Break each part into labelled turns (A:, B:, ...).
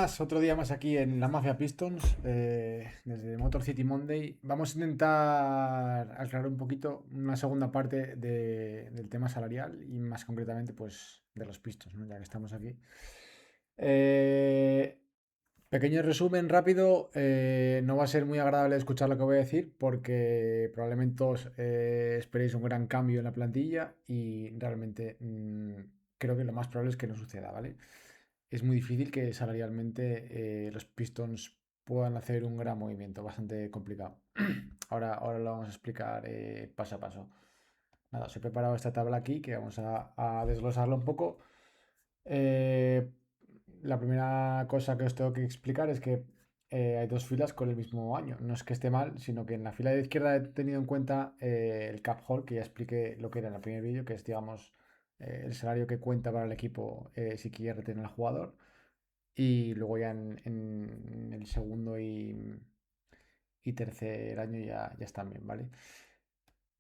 A: más, otro día más aquí en la Mafia Pistons, desde Motor City Monday. Vamos a intentar aclarar un poquito una segunda parte del tema salarial y más concretamente pues de los Pistons, ¿no? Ya que estamos aquí. Eh, Pequeño resumen rápido, no va a ser muy agradable escuchar lo que voy a decir porque probablemente todos esperéis un gran cambio en la plantilla y realmente creo que lo más probable es que no suceda, ¿vale? Es muy difícil que salarialmente los Pistons puedan hacer un gran movimiento, bastante complicado. Ahora lo vamos a explicar paso a paso. Nada, os he preparado esta tabla aquí que vamos a desglosarla un poco. Eh, la primera cosa que os tengo que explicar es que hay dos filas con el mismo año. No es que esté mal, sino que en la fila de izquierda he tenido en cuenta el cap hold, que ya expliqué lo que era en el primer vídeo, que es, digamos, el salario que cuenta para el equipo si quiere retener al jugador. Y luego ya en el segundo y tercer año ya están bien, ¿vale?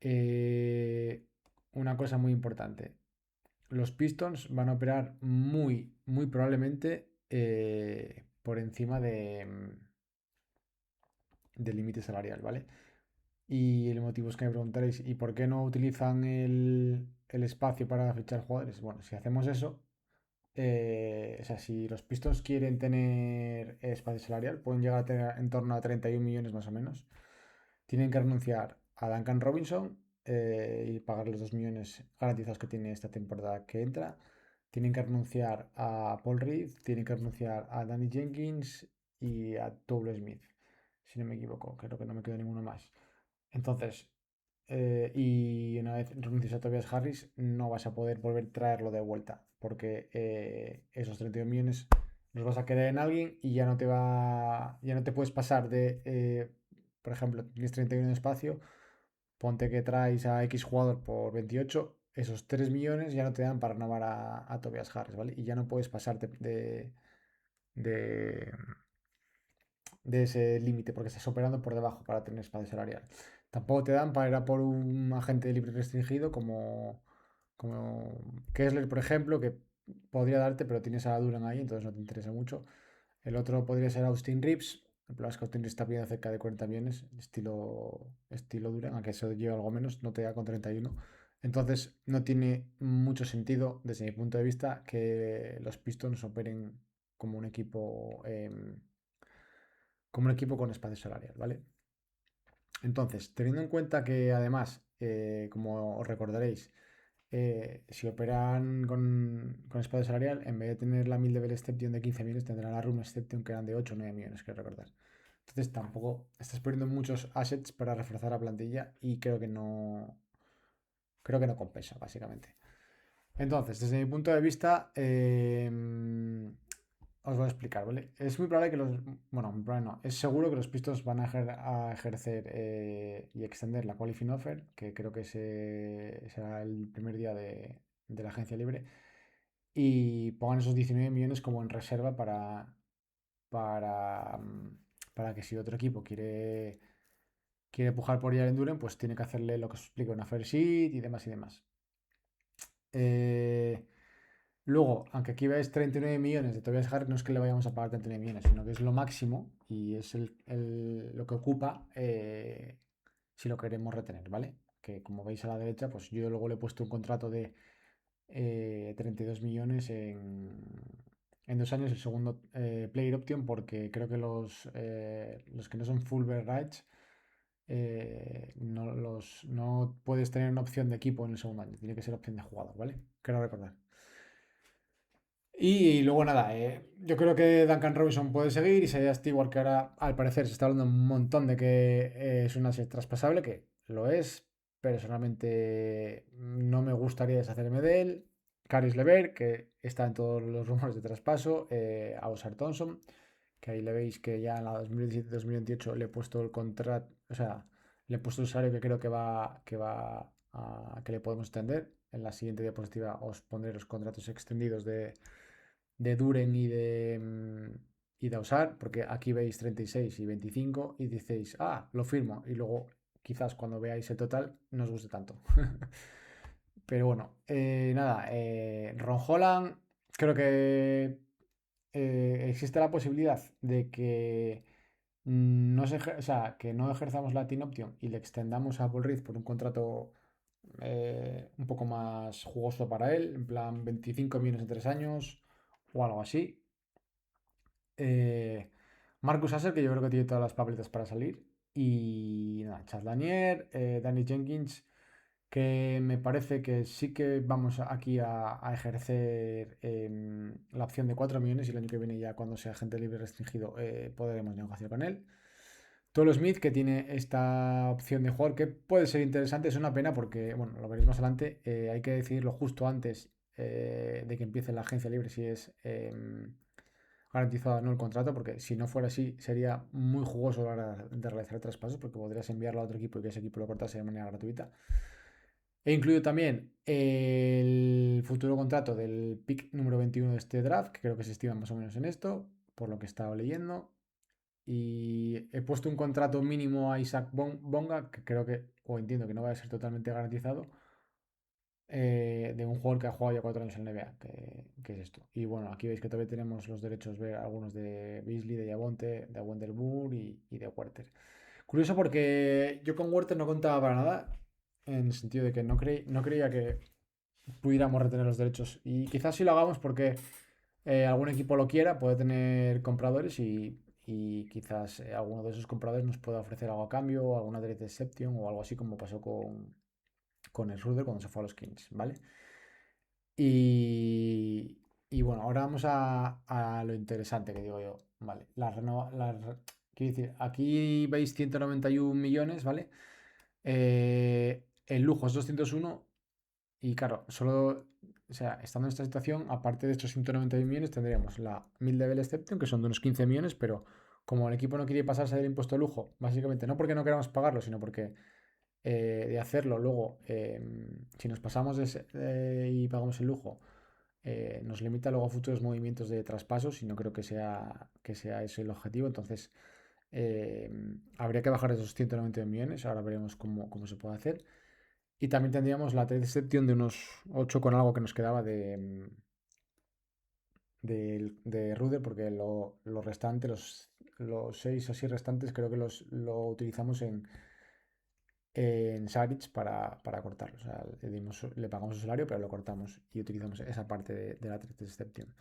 A: Eh, una cosa muy importante. Los Pistons van a operar muy probablemente por encima del límite salarial, ¿vale? Y el motivo es que me preguntaréis, ¿y por qué no utilizan el espacio para fichar jugadores? Bueno, si hacemos eso, o sea, si los Pistons quieren tener espacio salarial, pueden llegar a tener en torno a 31 millones más o menos. Tienen que renunciar a Duncan Robinson y pagar los 2 millones garantizados que tiene esta temporada que entra. Tienen que renunciar a Paul Reed, tienen que renunciar a Danny Jenkins y a Double Smith, si no me equivoco. Creo que no me queda ninguno más. Entonces, y una vez renuncies a Tobias Harris, no vas a poder volver a traerlo de vuelta, porque esos 32 millones los vas a querer en alguien y ya no te puedes pasar por ejemplo, tienes 31 de espacio, ponte que traes a X jugador por 28, esos 3 millones ya no te dan para renovar a Tobias Harris, ¿vale? Y ya no puedes pasarte de, de ese límite porque estás operando por debajo para tener espacio salarial. Tampoco te dan para ir a por un agente libre restringido como Kessler, por ejemplo, que podría darte, pero tienes a Duran ahí, entonces no te interesa mucho. El otro podría ser Austin Reeves. El problema es que Austin Reeves está pidiendo cerca de 40 millones, estilo Duran, aunque eso lleva algo menos, no te da con 31. Entonces no tiene mucho sentido, desde mi punto de vista, que los Pistons operen como un equipo con espacio salarial, ¿vale? Entonces, teniendo en cuenta que además, como os recordaréis, si operan con espacio salarial, en vez de tener la mil level exception de 15 millones, tendrán la room exception que eran de 8 o 9 millones, que recordar. Entonces, tampoco estás poniendo muchos assets para reforzar la plantilla y creo que no compensa, básicamente. Entonces, desde mi punto de vista, os voy a explicar, ¿vale? Es muy probable que bueno, muy probable no. Es seguro que los Pistons van a ejercer y extender la qualifying offer, que creo que será el primer día de la agencia libre, y pongan esos 19 millones como en reserva para, mm, para que si otro equipo quiere pujar por Jalen Duren, pues tiene que hacerle lo que os explico, una fair sheet y demás y demás. Eh, Luego, aunque aquí veis 39 millones de Tobias Harris, no es que le vayamos a pagar 39 millones, sino que es lo máximo y es lo que ocupa si lo queremos retener, ¿vale? Que como veis a la derecha, pues yo luego le he puesto un contrato de 32 millones en 2 años, el segundo player option, porque creo que los que no son full bear rights no puedes tener una opción de equipo en el segundo año, tiene que ser opción de jugador, ¿vale? Quiero recordar. Y luego nada, yo creo que Duncan Robinson puede seguir y Isaiah Stewart, que ahora al parecer se está hablando un montón de que es un asset traspasable, que lo es. Personalmente no me gustaría deshacerme de él. Caris LeVert, que está en todos los rumores de traspaso. Ausar Thompson, que ahí le veis que ya en la 2017-2028 le he puesto el contrato, o sea, le he puesto el salario que creo que le podemos extender. En la siguiente diapositiva os pondré los contratos extendidos de Duren y de Ausar, porque aquí veis 36 y 25 y decís, lo firmo. Y luego quizás cuando veáis el total no os guste tanto. Pero bueno, nada, Ron Holland, creo que existe la posibilidad de que o sea, que no ejerzamos la team option y le extendamos a Paul Reed por un contrato un poco más jugoso para él, en plan 25 millones en 3 años o algo así. Eh, Marcus Asher, que yo creo que tiene todas las papeletas para salir. Y nada, Charles Lanier, Danny Jenkins, que me parece que sí que vamos aquí a ejercer la opción de 4 millones y el año que viene ya cuando sea agente libre restringido podremos negociar con él. Tolo Smith, que tiene esta opción de jugador que puede ser interesante, es una pena porque, bueno, lo veréis más adelante, hay que decidirlo justo antes de que empiece la agencia libre si es garantizado o no el contrato, porque si no fuera así sería muy jugoso a la hora de realizar traspasos porque podrías enviarlo a otro equipo y que ese equipo lo cortase de manera gratuita. He incluido también el futuro contrato del pick número 21 de este draft, que creo que se estima más o menos en esto, por lo que he estado leyendo. Y he puesto un contrato mínimo a Isaac Bonga, que creo que, o entiendo que no va a ser totalmente garantizado, de un jugador que ha jugado ya 4 años en la NBA, que es esto. Y bueno, aquí veis que todavía tenemos los derechos de ver algunos de Beasley, de Yabonte, de Wendell Moore y de Werther. Curioso porque yo con Werther no contaba para nada, en el sentido de que no creía que pudiéramos retener los derechos. Y quizás si lo hagamos porque algún equipo lo quiera, puede tener compradores y quizás alguno de esos compradores nos pueda ofrecer algo a cambio, o alguna trade exception o algo así como pasó con el Ruder cuando se fue a los Kings, ¿vale? Y, y bueno, ahora vamos a lo interesante que digo yo, ¿vale? Quiero decir, aquí veis 191 millones, ¿vale? El lujo es 201 y claro, solo, o sea, estando en esta situación, aparte de estos 191 millones, tendríamos la 1000 de Bell Exception, que son de unos 15 millones, pero como el equipo no quiere pasarse del impuesto de lujo, básicamente no porque no queramos pagarlo, sino porque de hacerlo luego, si nos pasamos y pagamos el lujo, nos limita luego a futuros movimientos de traspasos y no creo que sea ese el objetivo. Entonces, eh, habría que bajar esos 190 millones. Ahora veremos cómo se puede hacer. Y también tendríamos la trade exception de unos 8 con algo que nos quedaba de Ruder, porque lo restante, los 6 así restantes, creo que lo utilizamos en Saric para cortarlo. O sea, le pagamos su salario, pero lo cortamos y utilizamos esa parte de la trade exception.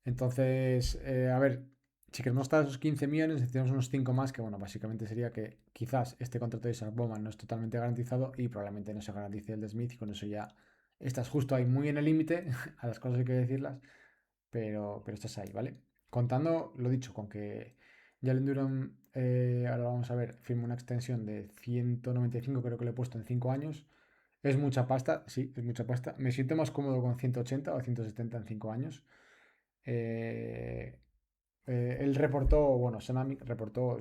A: Entonces, a ver, si queremos estar a esos 15 millones, necesitamos unos 5 más, que bueno, básicamente sería que quizás este contrato de Isaac Bowman no es totalmente garantizado y probablemente no se garantice el de Smith y con eso ya estás justo ahí muy en el límite, a las cosas hay que decirlas, pero estás ahí, ¿vale? Contando, lo dicho, con que Jalen Duran, ahora vamos a ver, firma una extensión de 195, creo que le he puesto en 5 años. Es mucha pasta, sí, es mucha pasta. Me siento más cómodo con 180 o 170 en 5 años. Eh, Él reportó, bueno, Senami reportó,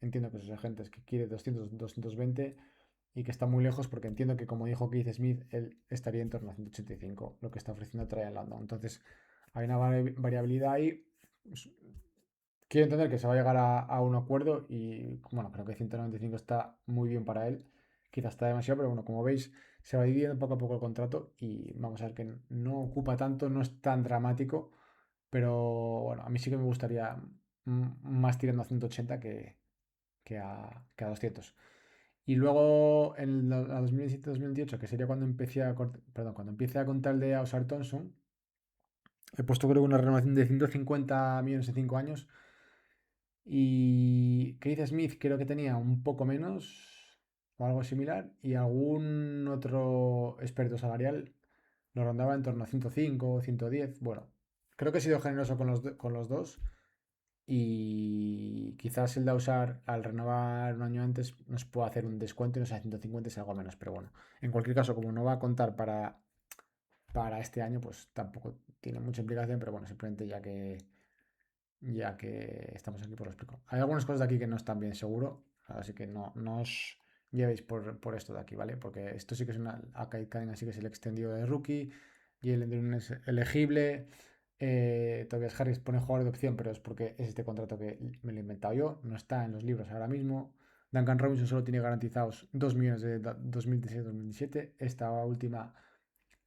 A: entiendo que sus agentes, que quiere 200, 220 y que está muy lejos porque entiendo que, como dijo Keith Smith, él estaría en torno a 185, lo que está ofreciendo Tryon Landon. Entonces, hay una variabilidad ahí. Pues, quiero entender que se va a llegar a un acuerdo y, bueno, creo que 195 está muy bien para él. Quizás está demasiado, pero bueno, como veis, se va dividiendo poco a poco el contrato y vamos a ver que no ocupa tanto, no es tan dramático, pero bueno, a mí sí que me gustaría más tirando a 180 que a 200. Y luego en la 2017-2018, que sería cuando perdón, cuando empiece a contar el de Ausar Thompson, he puesto creo que una renovación de 150 millones en 5 años. Y Keith Smith creo que tenía un poco menos o algo similar. Y algún otro experto salarial lo rondaba en torno a 105 o 110. Bueno, creo que he sido generoso con los dos. Y quizás el de usar al renovar un año antes nos puede hacer un descuento y no sea 150 es algo menos. Pero bueno, en cualquier caso, como no va a contar para este año, pues tampoco tiene mucha implicación. Pero bueno, simplemente ya que estamos aquí, pues lo explico. Hay algunas cosas de aquí que no están bien seguro, así que no os llevéis por esto de aquí, ¿vale? Porque esto sí que es una Akai así que es el extendido de rookie, y el Enduring es elegible. Tobias Harris pone jugador de opción, pero es porque es este contrato que me lo he inventado yo, no está en los libros ahora mismo. Duncan Robinson solo tiene garantizados 2 millones de 2016-2017. Esta última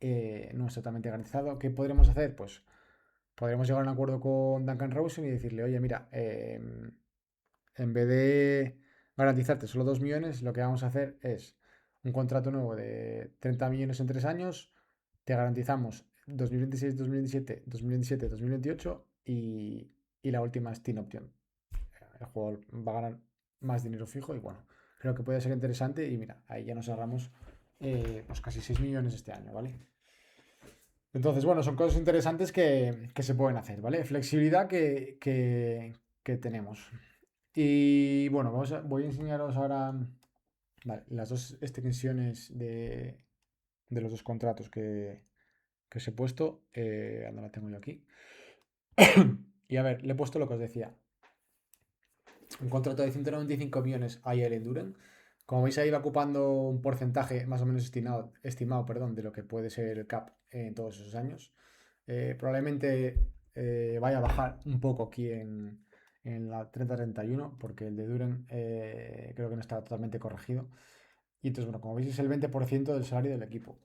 A: no es totalmente garantizado. ¿Qué podremos hacer? Pues podríamos llegar a un acuerdo con Duncan Rosen y decirle, oye, mira, en vez de garantizarte solo 2 millones, lo que vamos a hacer es un contrato nuevo de 30 millones en 3 años, te garantizamos 2026, 2027, 2027, 2028 y la última es Team Option. El jugador va a ganar más dinero fijo y bueno, creo que puede ser interesante y mira, ahí ya nos ahorramos pues casi 6 millones este año, ¿vale? Entonces, bueno, son cosas interesantes que se pueden hacer, ¿vale? Flexibilidad que tenemos. Y bueno, voy a enseñaros ahora, vale, las dos extensiones de los dos contratos que os he puesto. Anda, la tengo yo aquí. Y a ver, le he puesto lo que os decía. Un contrato de 195 millones a Jalen Duren. Como veis, ahí va ocupando un porcentaje más o menos estimado, perdón, de lo que puede ser el cap en todos esos años. Probablemente vaya a bajar un poco aquí en la 30-31, porque el de Duren creo que no está totalmente corregido. Y entonces, bueno, como veis, es el 20% del salario del equipo.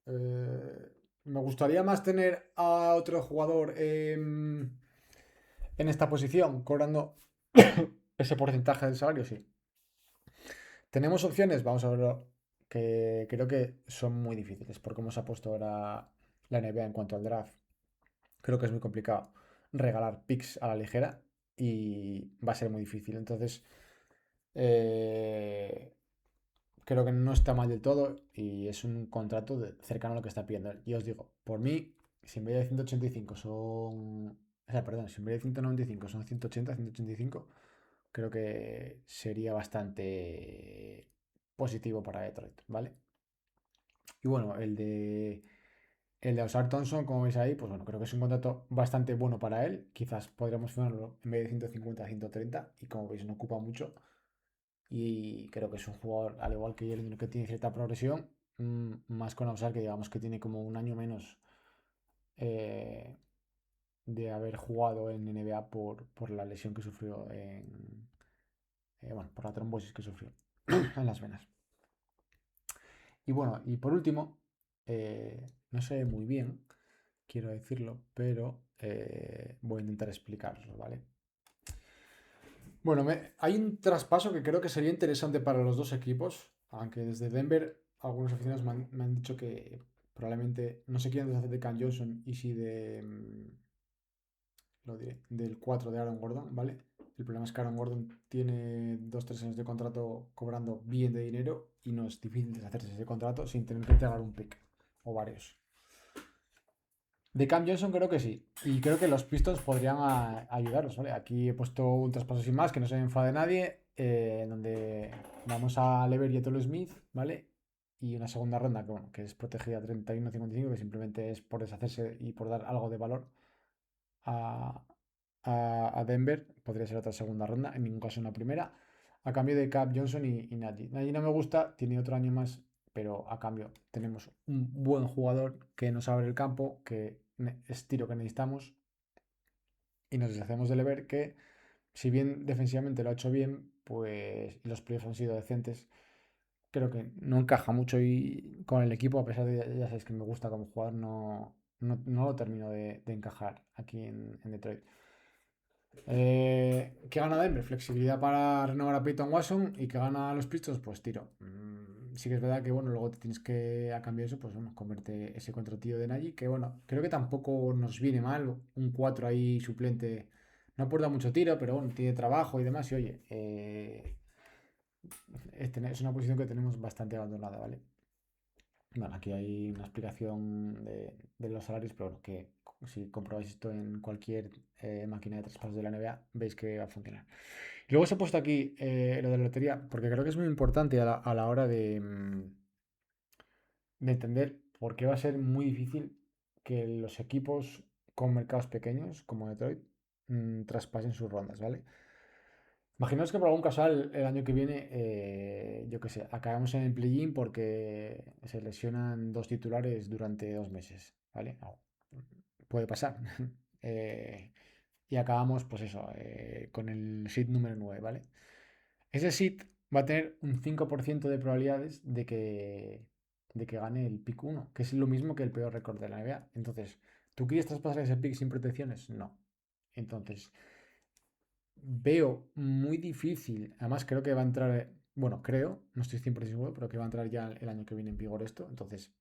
A: Me gustaría más tener a otro jugador en esta posición, cobrando ese porcentaje del salario, sí. ¿Tenemos opciones? Vamos a verlo. Que creo que son muy difíciles por cómo se ha puesto ahora la NBA en cuanto al draft. Creo que es muy complicado regalar picks a la ligera y va a ser muy difícil. Entonces, eh, creo que no está mal del todo y es un contrato cercano a lo que está pidiendo él. Y os digo, por mí, si en vez de 185 son... O sea, perdón, si en vez de 195 son 180, 185, creo que sería bastante positivo para Detroit, ¿vale? Y bueno, el de Osar Thompson, como veis ahí, pues bueno, creo que es un contrato bastante bueno para él. Quizás podríamos firmarlo en vez de 150 a 130 y como veis no ocupa mucho. Y creo que es un jugador, al igual que Jalen, que tiene cierta progresión, más con Osar, que digamos que tiene como un año menos eh, de haber jugado en NBA por la lesión que sufrió bueno, por la trombosis que sufrió en las venas. Y bueno, y por último, no sé muy bien, quiero decirlo, pero voy a intentar explicarlo, ¿vale? Bueno, hay un traspaso que creo que sería interesante para los dos equipos, aunque desde Denver algunos aficionados me han dicho que probablemente no se quieren deshacer de Cam Johnson y sí lo diré, del 4 de Aaron Gordon, ¿vale? El problema es que Aaron Gordon tiene 2 3 años de contrato cobrando bien de dinero y no es difícil deshacerse de ese contrato sin tener que entregar un pick o varios. De Cam Johnson creo que sí. Y creo que los Pistons podrían ayudarlos, ¿vale? Aquí he puesto un traspaso sin más, que no se enfade nadie, donde vamos a Lever y a Tolo Smith, ¿vale? Y una segunda ronda que, bueno, que es protegida 31-55, que simplemente es por deshacerse y por dar algo de valor a, a Denver. Podría ser otra segunda ronda, en ningún caso una primera. A cambio de Cap Johnson y Nagy. Nagy no me gusta, tiene otro año más, pero a cambio tenemos un buen jugador que nos abre el campo, que es tiro que necesitamos. Y nos deshacemos de Lever, que si bien defensivamente lo ha hecho bien, pues y los playoffs han sido decentes, creo que no encaja mucho y con el equipo, a pesar de, ya sabéis que me gusta como jugador, no lo termino de encajar aquí en Detroit. ¿Qué gana Denver? Flexibilidad para renovar a Peyton Watson y que gana a los Pistons, pues tiro. Sí que es verdad que bueno, luego te tienes que, a cambio de eso, pues bueno, converte ese contratillo de Nagy, que bueno, creo que tampoco nos viene mal, un 4 ahí suplente, no aporta mucho tiro, pero bueno, tiene trabajo y demás, y oye, es una posición que tenemos bastante abandonada, ¿vale? Bueno, aquí hay una explicación de los salarios, pero bueno, que si comprobáis esto en cualquier máquina de traspasos de la NBA, veis que va a funcionar. Y luego os he puesto aquí lo de la lotería, porque creo que es muy importante a la hora de entender por qué va a ser muy difícil que los equipos con mercados pequeños, como Detroit, traspasen sus rondas, ¿vale? Imaginaos que por algún casual el año que viene, yo qué sé, acabamos en el play-in porque se lesionan dos titulares durante 2 meses, ¿vale? Puede pasar. Eh, y acabamos, pues eso, con el seed número 9, ¿vale? Ese seed va a tener un 5% de probabilidades de que de que gane el pick uno, que es lo mismo que el peor récord de la NBA. Entonces, ¿tú quieres traspasar ese pick sin protecciones? No. Entonces, veo muy difícil, además creo que va a entrar, bueno, creo, no estoy 100% seguro, pero que va a entrar ya el año que viene en vigor esto. Entonces,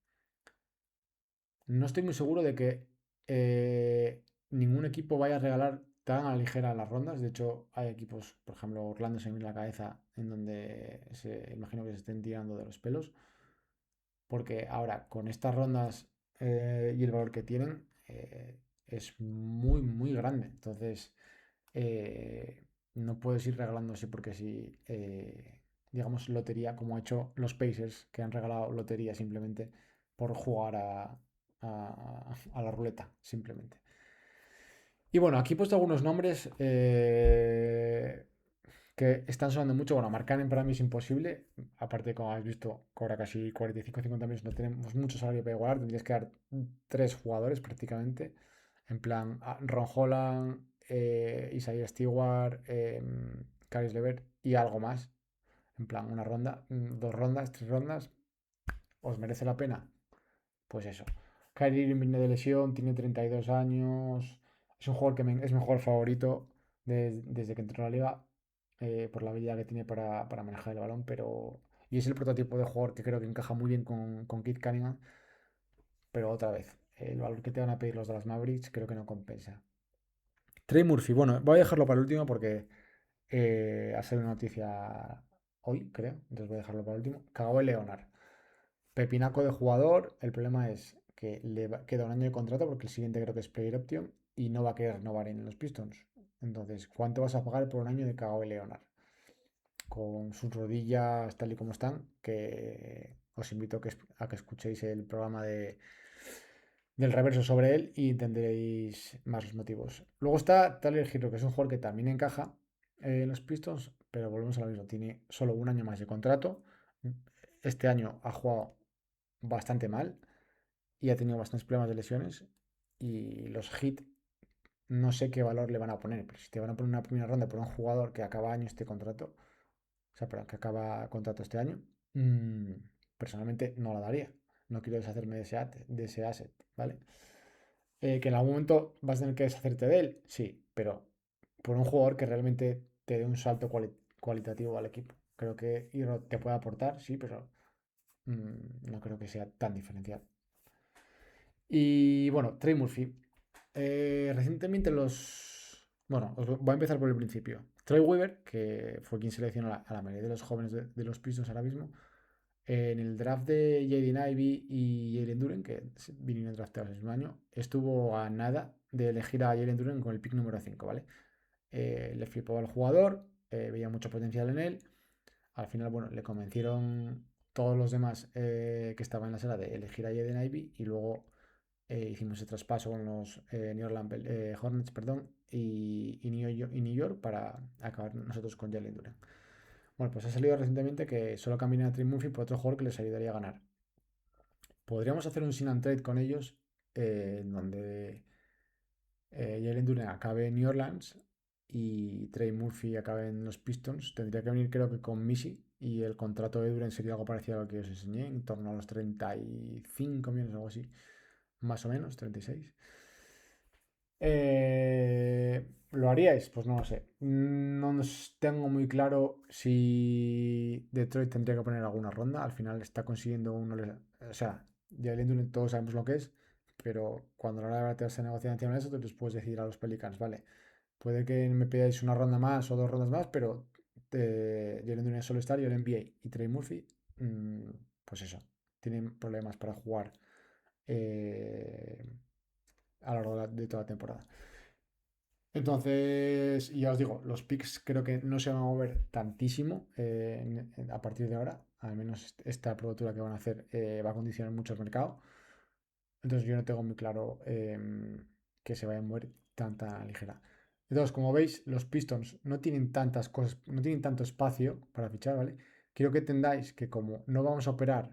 A: no estoy muy seguro de que ningún equipo vaya a regalar tan a la ligera las rondas. De hecho, hay equipos, por ejemplo, Orlando se me viene a la cabeza, en donde imagino que se estén tirando de los pelos. Porque ahora, con estas rondas y el valor que tienen, es muy, muy grande. Entonces, no puedes ir regalando así porque si, digamos, lotería, como ha hecho los Pacers, que han regalado lotería simplemente por jugar a la ruleta, simplemente. Y bueno, aquí he puesto algunos nombres que están sonando mucho. Bueno, Markkanen para mí es imposible. Aparte, como habéis visto, cobra casi 45-50 millones. No tenemos mucho salario para igualar. Tendrías que dar tres jugadores prácticamente. En plan, Ron Holland, Isaiah Stewart, Caris LeVert y algo más. En plan, una ronda, dos rondas, tres rondas. ¿Os merece la pena? Pues eso. Kyrie Irving viene de lesión, tiene 32 años. Es un jugador que es mi jugador favorito desde que entró a la liga, por la habilidad que tiene para manejar el balón. Y es el prototipo de jugador que creo que encaja muy bien con Kit Cunningham. Pero otra vez, el valor que te van a pedir los de las Mavericks creo que no compensa. Trey Murphy, bueno, voy a dejarlo para el último porque ha sido una noticia hoy, creo. Entonces voy a dejarlo para el último. Kawhi Leonard. Pepinaco de jugador. El problema es que queda un año de contrato porque el siguiente creo que es Player Option y no va a querer renovar en los Pistons. Entonces, ¿cuánto vas a pagar por un año de Kawhi Leonard? Con sus rodillas tal y como están, que os invito a que escuchéis el programa del reverso sobre él y entenderéis más los motivos. Luego está Tyler Hero, que es un jugador que también encaja en los Pistons, pero volvemos a lo mismo. Tiene solo un año más de contrato. Este año ha jugado bastante mal y ha tenido bastantes problemas de lesiones. Y los Heat no sé qué valor le van a poner, pero si te van a poner una primera ronda por un jugador que acaba año este contrato, o sea, perdón, que acaba contrato este año, mmm, personalmente no la daría. No quiero deshacerme de ese asset, ¿vale? Que en algún momento vas a tener que deshacerte de él, sí, pero por un jugador que realmente te dé un salto cualitativo al equipo. Creo que Hero te puede aportar, sí, pero no creo que sea tan diferencial. Y bueno, Trey Murphy. Recientemente Bueno, voy a empezar por el principio. Troy Weaver, que fue quien seleccionó a la mayoría de los jóvenes de los Pistons ahora mismo, en el draft de Jaden Ivey y Jalen Duren, que vinieron drafteados el mismo año, estuvo a nada de elegir a Jalen Duren con el pick número 5, ¿vale? Le flipó al jugador, veía mucho potencial en él. Al final, bueno, le convencieron todos los demás que estaban en la sala de elegir a Jaden Ivey y luego hicimos ese traspaso con los New Orleans Hornets, perdón, y New York para acabar nosotros con Jalen Duren. Bueno, pues ha salido recientemente que solo cambian a Trey Murphy por otro jugador que les ayudaría a ganar. Podríamos hacer un sin and trade con ellos, donde Jalen Duren acabe en New Orleans y Trey Murphy acabe en los Pistons. Tendría que venir, creo que con Missy, y el contrato de Duren sería algo parecido a lo que os enseñé, en torno a los 35 millones o algo así, más o menos, 36. ¿Lo haríais? Pues no lo sé. No tengo muy claro si Detroit tendría que poner alguna ronda. Al final está consiguiendo uno. O sea, Jalen Duren todos sabemos lo que es, pero cuando a la hora de hacer negociación eso, tú les puedes decir a los Pelicans, vale, puede que me pidáis una ronda más o dos rondas más, pero Jalen Duren es solo estar y el NBA y Trey Murphy, mm, pues eso, tienen problemas para jugar eh, a lo largo de toda la temporada. Entonces, ya os digo, los picks creo que no se van a mover tantísimo a partir de ahora. Al menos esta apertura que van a hacer va a condicionar mucho el mercado. Entonces yo no tengo muy claro que se vaya a mover tan ligera. Entonces, como veis, los Pistons no tienen tantas cosas, no tienen tanto espacio para fichar, ¿vale? Quiero que entendáis que como no vamos a operar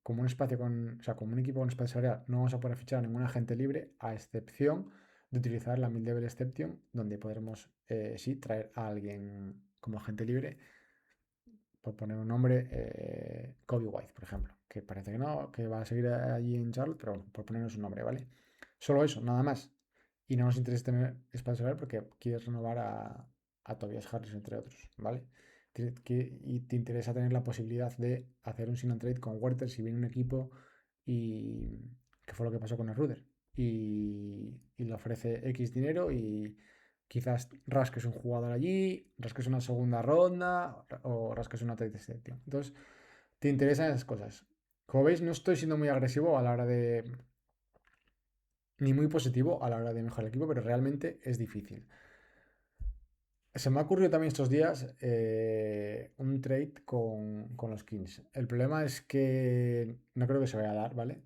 A: como un espacio o sea, como un equipo con espacio salarial, no vamos a poder fichar a ningún agente libre, a excepción de utilizar la mid-level exception, donde podremos, sí, traer a alguien como agente libre, por poner un nombre, Kobe White, por ejemplo, que parece que no, que va a seguir allí en Charlotte, pero bueno, por ponernos un nombre, ¿vale? Solo eso, nada más. Y no nos interesa tener espacio salarial porque quieres renovar a Tobias Harris, entre otros, ¿vale? Y te interesa tener la posibilidad de hacer un sign and trade con Werther si viene un equipo y que fue lo que pasó con el Ruder. Y le ofrece X dinero y quizás rasques un jugador allí, rasques una segunda ronda o rasques una trade de selección. Entonces, te interesan esas cosas. Como veis, no estoy siendo muy agresivo a la hora de, ni muy positivo a la hora de mejorar el equipo, pero realmente es difícil. Se me ha ocurrido también estos días un trade con los Kings. El problema es que no creo que se vaya a dar, ¿vale?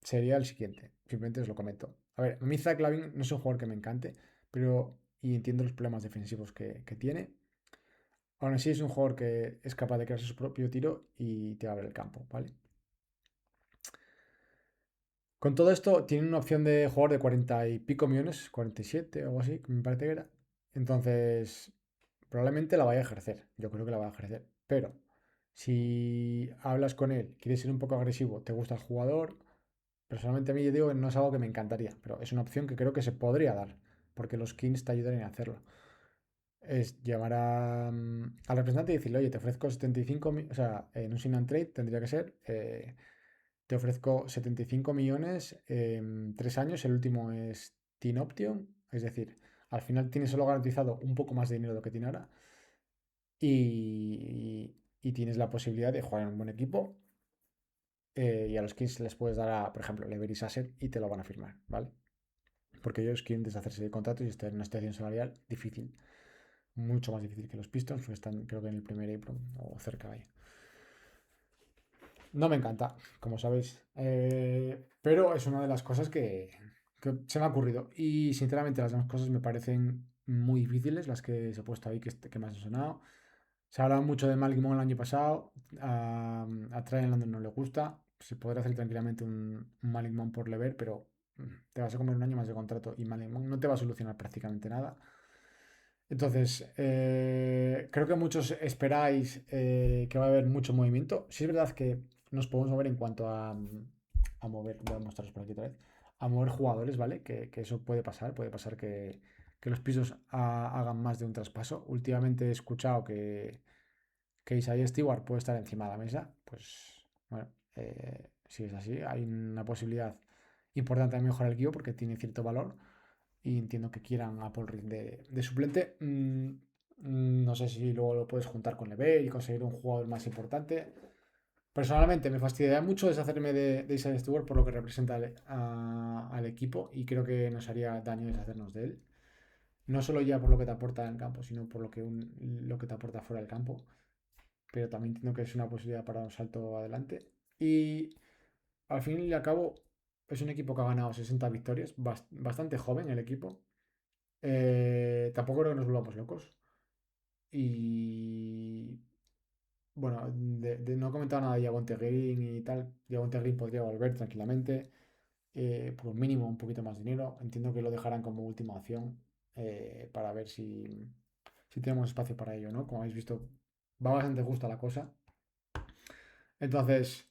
A: Sería el siguiente. Simplemente os lo comento. A ver, a mí Zach Lavin no es un jugador que me encante, pero y entiendo los problemas defensivos que tiene. Aún así es un jugador que es capaz de crearse su propio tiro y te abre el campo, ¿vale? Con todo esto, tiene una opción de jugador de 40 y pico millones, 47 o algo así, que me parece que era. Entonces, probablemente la vaya a ejercer. Yo creo que la va a ejercer. Pero, si hablas con él, quieres ser un poco agresivo, te gusta el jugador, personalmente a mí yo digo que no es algo que me encantaría, pero es una opción que creo que se podría dar, porque los Kings te ayudarían a hacerlo. Es llamar al representante y decirle, oye, te ofrezco 75 o sea, en un sign and trade tendría que ser, te ofrezco 75 millones en 3 años, el último es Team Option, es decir, al final tienes solo garantizado un poco más de dinero de lo que tiene ahora y tienes la posibilidad de jugar en un buen equipo y a los Kings les puedes dar, por ejemplo, Lever y Sasser y te lo van a firmar, ¿vale? Porque ellos quieren deshacerse de contratos y estar en una situación salarial difícil, mucho más difícil que los Pistons, porque están creo que en el primer April o cerca de ahí. No me encanta, como sabéis, pero es una de las cosas que se me ha ocurrido. Y sinceramente las demás cosas me parecen muy difíciles, las que se he puesto ahí que más han sonado. Se ha hablado mucho de Malik Monk el año pasado, a Tryon London no le gusta. Se podrá hacer tranquilamente un Malik Monk por Lever, pero te vas a comer un año más de contrato y Malik Monk no te va a solucionar prácticamente nada. Entonces, creo que muchos esperáis que va a haber mucho movimiento. Sí es verdad que nos podemos mover en cuanto a mover, voy a mostraros por aquí otra vez, a mover jugadores, ¿vale? Que eso puede pasar que los pisos hagan más de un traspaso. Últimamente he escuchado que Isaiah Stewart puede estar encima de la mesa, pues bueno, si es así, hay una posibilidad importante de mejorar el equipo porque tiene cierto valor y entiendo que quieran a Paul Reed de suplente. No sé si luego lo puedes juntar con Leve y conseguir un jugador más importante. Personalmente me fastidiaría mucho deshacerme de Isaiah Stewart por lo que representa al equipo y creo que nos haría daño deshacernos de él. No solo ya por lo que te aporta en el campo, sino por lo que te aporta fuera del campo. Pero también entiendo que es una posibilidad para un salto adelante. Y al fin y al cabo es un equipo que ha ganado 60 victorias, bastante joven el equipo. Tampoco creo que nos volvamos locos. Y bueno, no he comentado nada de Javonte Green y tal. Javonte Green podría volver tranquilamente. Por un mínimo, un poquito más de dinero. Entiendo que lo dejarán como última opción para ver si tenemos espacio para ello, ¿no? Como habéis visto, va bastante justa la cosa. Entonces,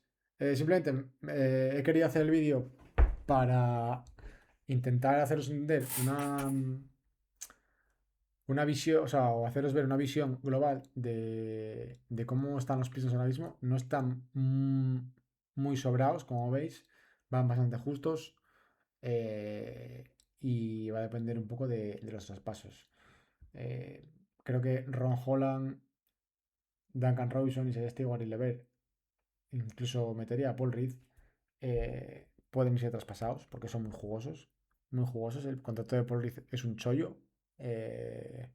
A: simplemente he querido hacer el vídeo para intentar haceros entender una visión, o sea, o haceros ver una visión global de cómo están los pisos ahora mismo. No están muy sobrados, como veis, van bastante justos y va a depender un poco de los traspasos. Eh, Creo que Ron Holland, Duncan Robinson, Isaiah Stewart y Lever, incluso metería a Paul Reed, pueden ser traspasados porque son muy jugosos. Muy jugosos. El contrato de Paul Reed es un chollo. Eh,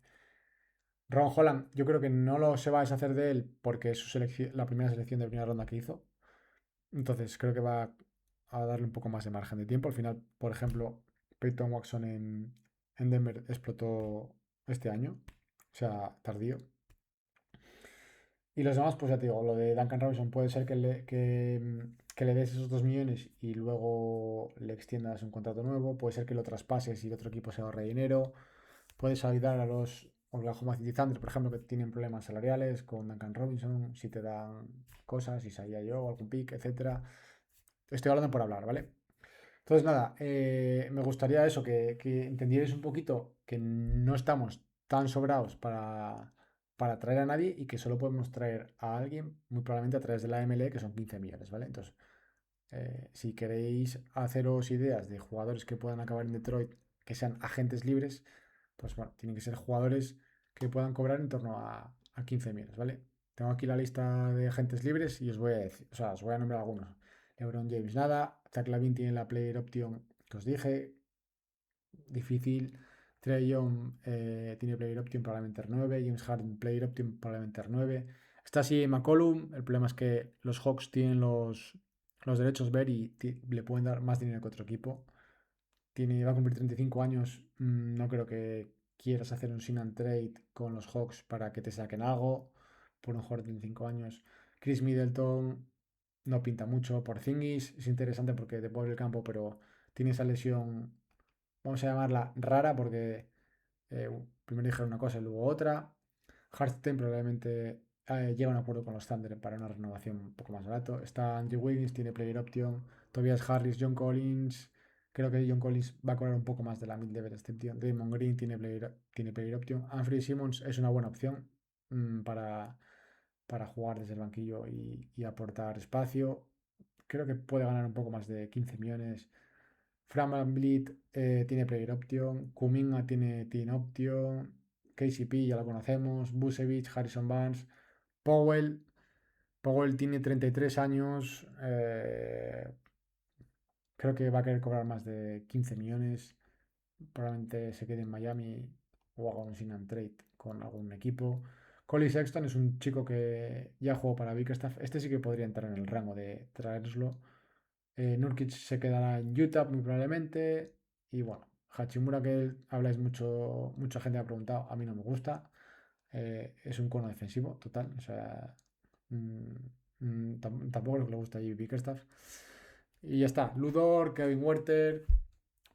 A: Ron Holland, yo creo que no se va a deshacer de él porque es la primera selección de primera ronda que hizo. Entonces creo que va a darle un poco más de margen de tiempo. Al final, por ejemplo, Peyton Watson en Denver explotó este año, o sea, tardío. Y los demás, pues ya te digo, lo de Duncan Robinson puede ser que le des esos 2 millones y luego le extiendas un contrato nuevo. Puede ser que lo traspases y el otro equipo se ahorre dinero. Puedes ayudar o el Oklahoma City Thunder, por ejemplo, que tienen problemas salariales con Duncan Robinson, si te dan cosas, Isaiah yo, algún pick, etcétera. Estoy hablando por hablar, ¿vale? Entonces, nada, me gustaría eso, que entendierais un poquito que no estamos tan sobrados para traer a nadie y que solo podemos traer a alguien, muy probablemente a través de la MLE, que son 15 millones, ¿vale? Entonces, si queréis haceros ideas de jugadores que puedan acabar en Detroit, que sean agentes libres, pues bueno, tienen que ser jugadores que puedan cobrar en torno a 15 millones, ¿vale? Tengo aquí la lista de agentes libres y os voy a decir, o sea, os voy a nombrar algunos. LeBron James nada, Zach LaVine tiene la player option que os dije, difícil. Trey Young tiene player option para meter 9, James Harden player option para meter 9. Está así McCollum, el problema es que los Hawks tienen los derechos ver y le pueden dar más dinero que otro equipo. Va a cumplir 35 años, no creo que quieras hacer un sin and trade con los Hawks para que te saquen algo por un jugador de 35 años. Chris Middleton no pinta mucho. Porzingis es interesante porque te puede el campo, pero tiene esa lesión, vamos a llamarla rara, porque eh, primero dijeron una cosa y luego otra. Hartenstein probablemente llega a un acuerdo con los Thunder para una renovación un poco más barato. Está Andrew Wiggins, tiene player option. Tobias Harris, John Collins. Creo que John Collins va a cobrar un poco más de la mid-level exception. Draymond Green tiene player option. Anthony Simmons es una buena opción para jugar desde el banquillo y aportar espacio. Creo que puede ganar un poco más de 15 millones. Fran VanVleet tiene player option. Kuminga tiene team option. KCP ya lo conocemos. Busevich, Harrison Barnes. Powell. Powell tiene 33 años. Creo que va a querer cobrar más de 15 millones. Probablemente se quede en Miami o haga un sign and trade con algún equipo. Colin Sexton es un chico que ya jugó para Bickerstaff. Este sí que podría entrar en el rango de traerlo. Nurkic se quedará en Utah muy probablemente. Y bueno, Hachimura, que habláis mucho, mucha gente ha preguntado, a mí no me gusta. Es un cono defensivo, total. O sea, mm, tampoco lo que le gusta a J.B. Bickerstaff. Y ya está. Ludor, Kevin Werther,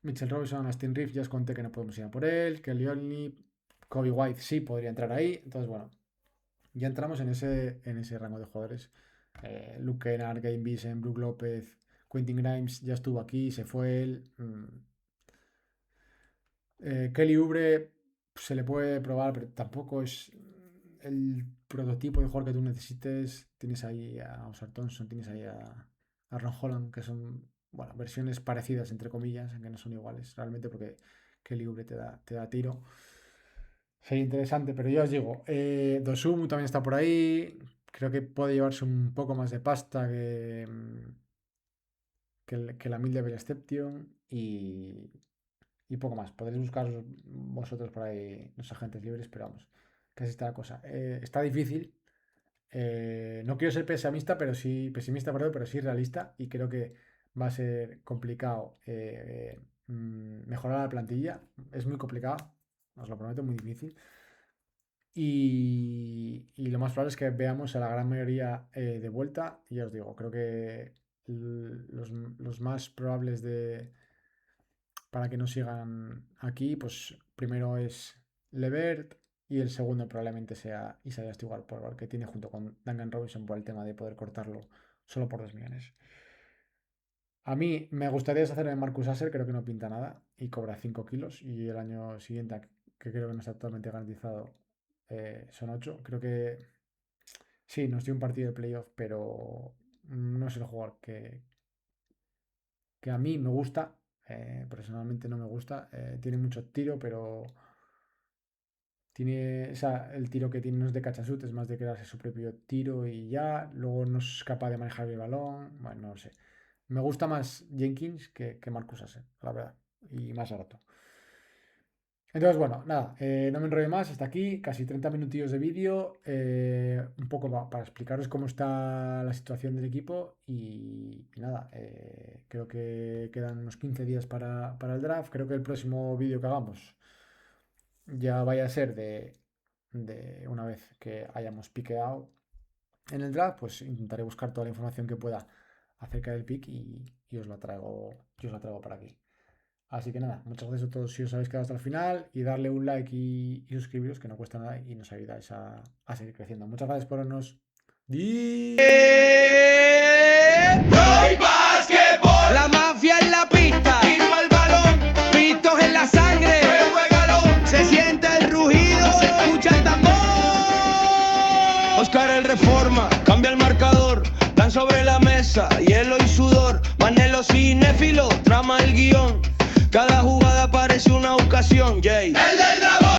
A: Mitchell Robinson, Austin Reeves, ya os conté que no podemos ir a por él. Kelly Olynyk, Kobe White sí podría entrar ahí. Entonces, bueno, ya entramos en ese rango de jugadores. Luke Kennard, Gabe Vincent, Brook López, Quentin Grimes ya estuvo aquí, se fue él. Kelly Oubre se le puede probar, pero tampoco es el prototipo de jugador que tú necesites. Tienes ahí a Osar Thompson, tienes ahí a Ron Holland, que son, bueno, versiones parecidas, entre comillas, aunque no son iguales, realmente, porque Kelly Oubre te da tiro. Sería interesante, pero ya os digo, Dosumu también está por ahí. Creo que puede llevarse un poco más de pasta que la Mid-Level Exception y poco más. Podréis buscar vosotros por ahí los agentes libres, pero vamos, casi está la cosa. Está difícil. No quiero ser pesimista, perdón, pero sí realista y creo que va a ser complicado mejorar la plantilla. Es muy complicado, os lo prometo, muy difícil. Y lo más probable es que veamos a la gran mayoría de vuelta. Y ya os digo, creo que los más probables para que no sigan aquí, pues primero es Levert y el segundo probablemente sea Isaiah Stewart, porque tiene junto con Duncan Robinson por el tema de poder cortarlo solo por 2 millones. A mí me gustaría deshacerme de Marcus Asher, creo que no pinta nada y cobra 5 kilos. Y el año siguiente, que creo que no está totalmente garantizado, son 8. Creo que sí, nos dio un partido de playoff, pero no es el jugador que a mí me gusta. Personalmente no me gusta. Tiene mucho tiro, pero tiene, o sea, el tiro que tiene no es de catch and shoot, es más de crearse su propio tiro y ya. Luego no es capaz de manejar el balón. Bueno, no lo sé. Me gusta más Jenkins que Marcus Asher, la verdad. Y más barato. Entonces, bueno, nada, no me enrollo más, hasta aquí, casi 30 minutillos de vídeo, un poco para explicaros cómo está la situación del equipo y nada, creo que quedan unos 15 días para el draft, creo que el próximo vídeo que hagamos ya vaya a ser de una vez que hayamos piqueado en el draft, pues intentaré buscar toda la información que pueda acerca del pick y os la traigo para aquí. Así que nada, muchas gracias a todos si os habéis quedado hasta el final y darle un like y suscribiros, que no cuesta nada y nos ayudáis a seguir creciendo. Muchas gracias por vernos.
B: Hoy básquetbol, la mafia en la pista, tiro al balón, pitos en la sangre, se siente el rugido, se escucha el tambor. Oscar el Reforma, cambia el marcador, dan sobre la mesa, hielo y sudor, Manelo cinéfilo, trama el guión, cada jugada parece una ocasión, Jay.